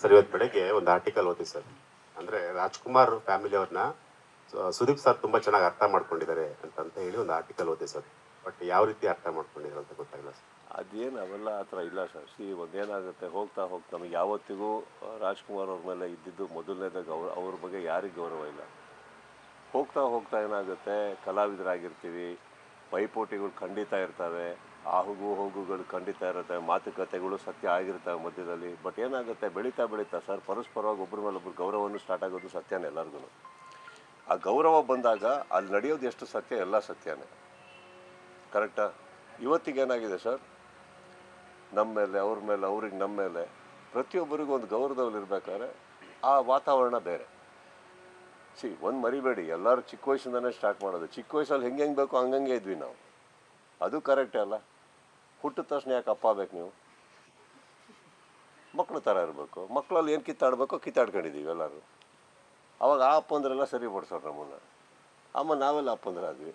Sir ಇವತ್ತು ಬೆಳಗ್ಗೆ ಒಂದು ಆರ್ಟಿಕಲ್ ಓದಿ ಸರ್. ಅಂದರೆ ರಾಜ್ಕುಮಾರ್ ಫ್ಯಾಮಿಲಿ ಅವ್ರನ್ನ ಸುದೀಪ್ ಸರ್ ತುಂಬ ಚೆನ್ನಾಗಿ ಅರ್ಥ ಮಾಡ್ಕೊಂಡಿದ್ದಾರೆ ಅಂತ ಹೇಳಿ ಒಂದು ಆರ್ಟಿಕಲ್ ಓದಿ ಸರ್. ಬಟ್ ಯಾವ ರೀತಿ ಅರ್ಥ ಮಾಡ್ಕೊಂಡಿದ್ದಾರೆ ಅಂತ ಗೊತ್ತಾಗಿಲ್ಲ ಸರ್. ಅದೇನು ಅವೆಲ್ಲ ಆ ಥರ ಇಲ್ಲ ಸರ್. ಒಂದೇನಾಗುತ್ತೆ, ಹೋಗ್ತಾ ಹೋಗ್ತಾ ನಮಗೆ ಯಾವತ್ತಿಗೂ ರಾಜ್ಕುಮಾರ್ ಅವ್ರ ಮೇಲೆ ಇದ್ದಿದ್ದು ಮೊದಲನೇದಾಗ ಅವ್ರ ಬಗ್ಗೆ ಯಾರಿಗೆ ಗೌರವ ಇಲ್ಲ. ಹೋಗ್ತಾ ಹೋಗ್ತಾ ಏನಾಗುತ್ತೆ, ಕಲಾವಿದರಾಗಿರ್ತೀವಿ, ಪೈಪೋಟಿಗಳು ಖಂಡಿತ ಇರ್ತವೆ, ಹೋಗುಗಳು ಖಂಡಿತ ಇರುತ್ತೆ, ಮಾತುಕತೆಗಳು ಸತ್ಯ ಆಗಿರ್ತವೆ ಮಧ್ಯದಲ್ಲಿ. ಬಟ್ ಏನಾಗುತ್ತೆ, ಬೆಳೀತಾ ಬೆಳೀತಾ ಸರ್ ಪರಸ್ಪರವಾಗಿ ಒಬ್ಬರ ಮೇಲೆ ಒಬ್ಬರು ಗೌರವವನ್ನು ಸ್ಟಾರ್ಟ್ ಆಗೋದು ಸತ್ಯನೇ ಎಲ್ಲರಿಗೂ. ಆ ಗೌರವ ಬಂದಾಗ ಅಲ್ಲಿ ನಡೆಯೋದು ಎಷ್ಟು ಸತ್ಯ, ಎಲ್ಲ ಸತ್ಯನೇ. ಕರೆಕ್ಟಾ? ಇವತ್ತಿಗೇನಾಗಿದೆ ಸರ್, ನಮ್ಮ ಮೇಲೆ ಅವ್ರ ಮೇಲೆ, ಅವ್ರಿಗೆ ನಮ್ಮ ಮೇಲೆ, ಪ್ರತಿಯೊಬ್ಬರಿಗೂ ಒಂದು ಗೌರವದಲ್ಲಿ ಇರಬೇಕಾದ್ರೆ ಆ ವಾತಾವರಣ ಬೇರೆ. ಒಂದು ಮರಿಬೇಡಿ, ಎಲ್ಲರೂ ಚಿಕ್ಕ ವಯಸ್ಸಿಂದನೇ ಸ್ಟಾರ್ಟ್ ಮಾಡೋದು. ಚಿಕ್ಕ ವಯಸ್ಸಲ್ಲಿ ಹೆಂಗೆ ಬೇಕೋ ಹಂಗಂಗೆ ಇದ್ವಿ ನಾವು. ಅದು ಕರೆಕ್ಟೇ ಅಲ್ಲ? ಹುಟ್ಟಿದ ತಕ್ಷಣ ಯಾಕೆ ಅಪ್ಪ ಬೇಕು ನೀವು? ಮಕ್ಕಳ ಥರ ಇರಬೇಕು. ಮಕ್ಕಳಲ್ಲಿ ಏನು ಕಿತ್ತಾಡಬೇಕೋ ಕಿತ್ತಾಡ್ಕೊಂಡಿದ್ದೀವಿ ಎಲ್ಲರೂ. ಅವಾಗ ಆ ಅಪ್ಪಂದ್ರೆಲ್ಲ ಸರಿ ಪಡಿಸೋರು ನಮ್ಮನ್ನು. ಆಮೇಲೆ ನಾವೆಲ್ಲ ಅಪ್ಪಂದ್ರಾದ್ವಿ.